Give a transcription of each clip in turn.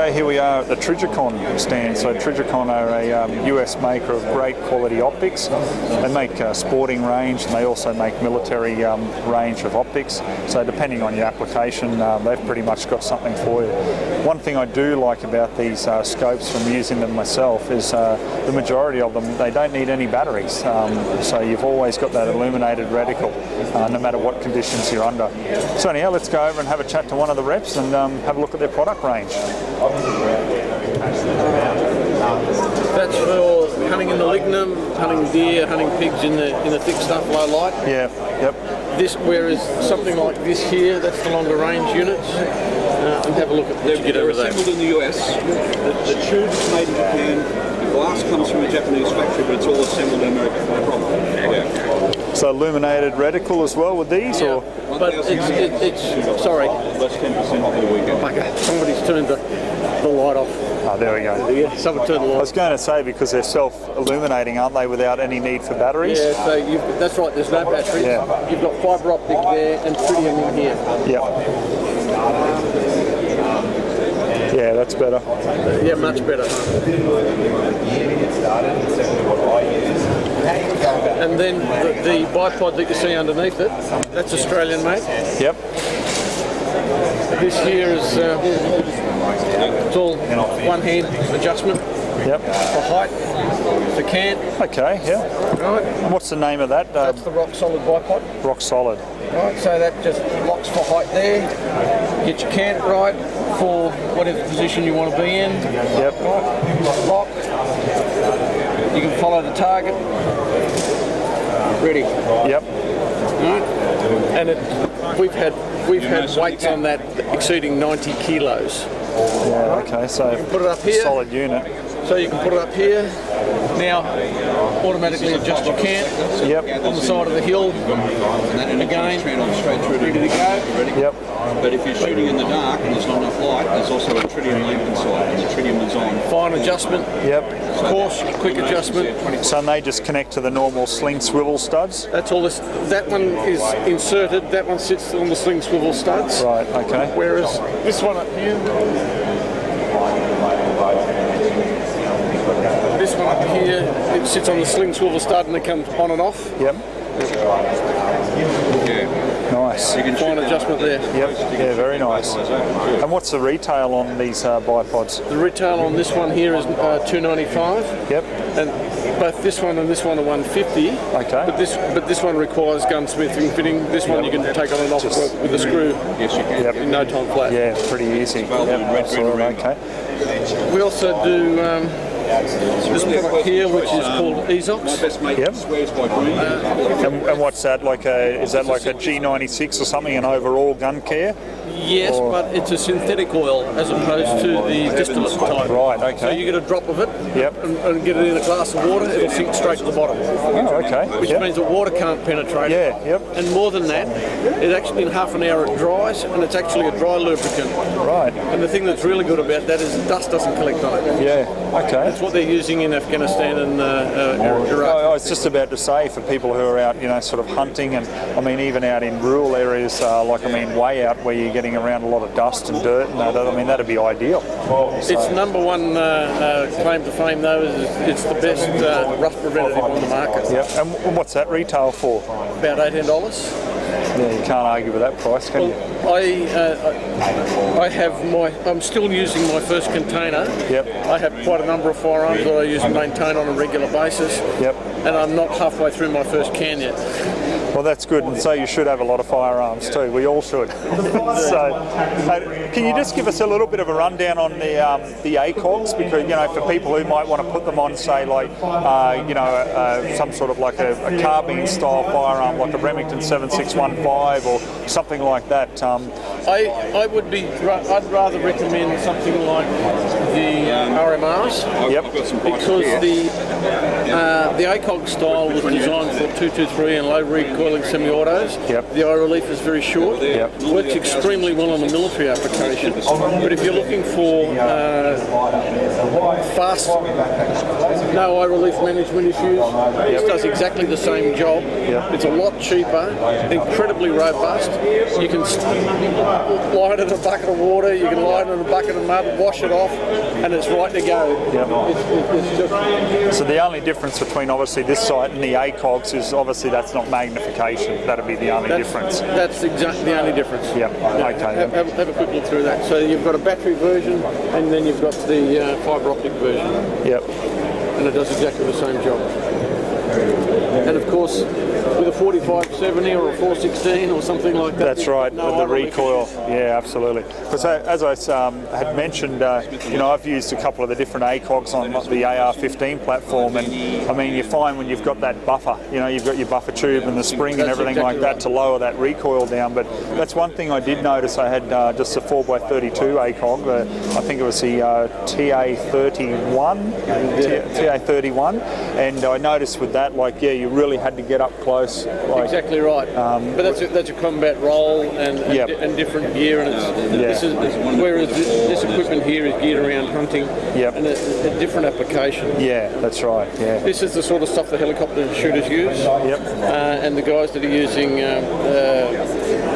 Okay, here we are at the Trijicon stand. So Trijicon are a US maker of great quality optics. They make sporting range and they also make military range of optics. So depending on your application, they've pretty much got something for you. One thing I do like about these scopes from using them myself is the majority of them, they don't need any batteries. So you've always got that illuminated reticle, no matter what conditions you're under. So anyhow, let's go over and have a chat to one of the reps and have a look at their product range. That's for hunting in the lignum, hunting deer, hunting pigs in the thick stuff, low light. Yeah, yep. This, whereas something like this here, that's the longer range units. And have a look at what you get over there. They're assembled in the US. The tube is made in Japan. The glass comes from a Japanese factory, but it's all assembled in America. No problem. Yeah. So illuminated reticle as well with these, yeah. or? But it's sorry. Less 10% off for the weekend. Okay, somebody's turned the light off. Oh, there we go. Yeah, someone turned the light. I was going to say, because they're self-illuminating, aren't they, without any need for batteries? Yeah, so that's right, there's no batteries. Yeah. You've got fibre optic there and tritium in here. Yeah. Yeah, that's better. Yeah, much better. And then the bipod that you see underneath it, that's Australian made. Yep. This here is it's all one hand adjustment. Yep. For height, for cant. Okay, yeah. Right. And what's the name of that? That's the rock solid bipod. Rock solid. Right, so that just locks for height there. Get your cant right for whatever position you want to be in. Yep. Right. Lock. You can follow the target. Ready. Yep. Right. And we've had weights on that exceeding 90 kilos. Yeah, okay, so put it up here. Solid unit. So you can put it up here. Now, automatically adjust your cant. Yep. On the side of the hill. Again, straight through ready to go. Yep. But if you're shooting in the dark and there's not enough light, there's also a tritium lamp inside, and the tritium is on. Fine adjustment. Yep. Coarse, quick adjustment. So they just connect to the normal sling swivel studs? That's all this. That one is inserted. That one sits on the sling swivel studs. Right, okay. Whereas this one up here, it sits on the sling swivel stud and it comes on and off. Yep. Yeah. Nice. You can fine adjustment there. Yep. Yeah, very nice. And what's the retail on these bipods? The retail on this one here is $295. Yep. And both this one and this one are $150. Okay. But this one requires gunsmithing fitting. This one you can take on and off with a screw. Yes, you can. Yep. In no time flat. Yeah, pretty easy. Yep. Absolutely. Okay. We also do this product here, which is called Ozzie. Yep. Swears by green. And what's that? Is that like a G96 or something? An overall gun care? Yes, but it's a synthetic oil as opposed to the distillate type. Right. Okay. So you get a drop of it. Yep. And get it in a glass of water. It'll sink straight to the bottom. Oh, okay. Which means the water can't penetrate. Yeah. Yep. And more than that, it actually in half an hour it dries, and it's actually a dry lubricant. Right. And the thing that's really good about that is dust doesn't collect on it. Yeah. Okay. That's what they're using in Afghanistan and Iraq. I was just about to say, for people who are out, sort of hunting, and I mean even out in rural areas, way out where you're getting around a lot of dust and dirt and that, that'd be ideal. Its number one claim to fame though is it's the best rust preventative on the market. Yep. And what's that retail for? About $18. Yeah, you can't argue with that price, can you? I'm still using my first container. Yep. I have quite a number of firearms that I use and maintain on a regular basis. Yep. And I'm not halfway through my first can yet. Well, that's good, and so you should have a lot of firearms too. We all should. So, can you just give us a little bit of a rundown on the ACOGs? Because for people who might want to put them on, say, like some sort of like a carbine style firearm, like a Remington 7615 or something like that. I'd rather recommend something like the RMRs. Yep. Because the ACOG style was designed for 223 and low recoiling semi-autos. Yep. The eye relief is very short. Yep. Works extremely well on the military application. But if you're looking for fast no eye relief management issues. This does exactly the same job. It's a lot cheaper, incredibly robust. You can lie it in a bucket of water, you can lie it in a bucket of mud, wash it off, and it's right to go. It's just... So the only difference between obviously this site and the ACOGs is obviously that's not magnification. That'd be the only difference. That's exactly the only difference. Okay. Have a quick look through that. So you've got a battery version, and then you've got the fibre optic version. And it does exactly the same job. And of course, with a 4570 or a 416 or something like that. That's right, with the recoil. Yeah, absolutely. Because as I had mentioned, you know, I've used a couple of the different ACOGs on the AR-15 platform, and I mean, you find when you've got that buffer, you know, you've got your buffer tube and the spring and everything like that to lower that recoil down. But that's one thing I did notice. I had just a 4x32 ACOG. I think it was the TA31, and I noticed with that, like, yeah, you really had to get up close. Like, exactly right. But that's a combat role and different gear, and whereas this equipment here is geared around hunting and a different application. Yeah, that's right. Yeah. This is the sort of stuff the helicopter shooters use. And the guys that are using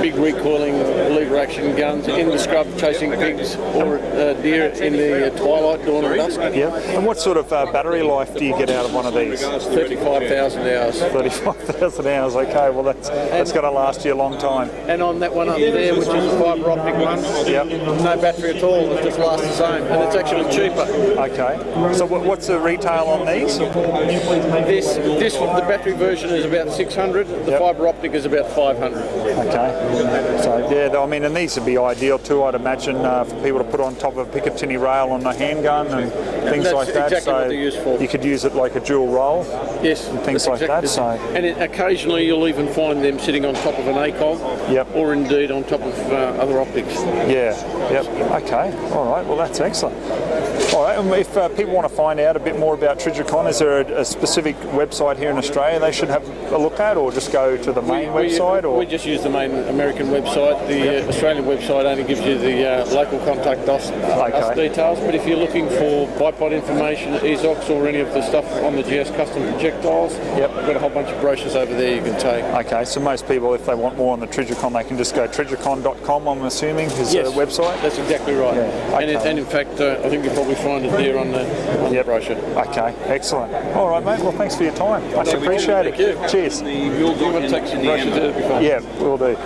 big recoiling lever action guns in the scrub chasing pigs or deer in the twilight, dawn and dusk. And what sort of battery life do you get out of one of these? 35,000 hours. 35,000 hours. Okay, well that's going to last you a long time. And on that one up there, which is a fibre optic one, no battery at all. It just lasts the same, and it's actually cheaper. Okay. So what's the retail on these? The battery version is about 600. The fibre optic is about 500. Okay. So yeah, I mean, and these would be ideal too, I'd imagine, for people to put on top of a Picatinny rail on a handgun and things like that. That's exactly what they're used for. You could use it like a dual roll. Yes. And things like that. So. And occasionally you'll even find them sitting on top of an ACOG, or indeed on top of other optics. Okay. All right. Well, that's excellent. All right. And if people want to find out a bit more about Trijicon, is there a specific website here in Australia they should have a look at, or just go to the main website? Or we just use the main American website. The Australian website only gives you the local contact us details. But if you're looking for bipod information, EZOX, or any of the stuff on the GS custom projectiles, we've got a whole bunch of brochures over there you can take. Okay, so most people, if they want more on the Trijicon, they can just go trijicon.com, I'm assuming, is the website? That's exactly right. And in fact, I think you'll probably find it there on the brochure. Okay, excellent. All right, mate. Well, thanks for your time. Much appreciated. Thank you. Cheers. You want to take some brochures there before? Yeah, we'll do.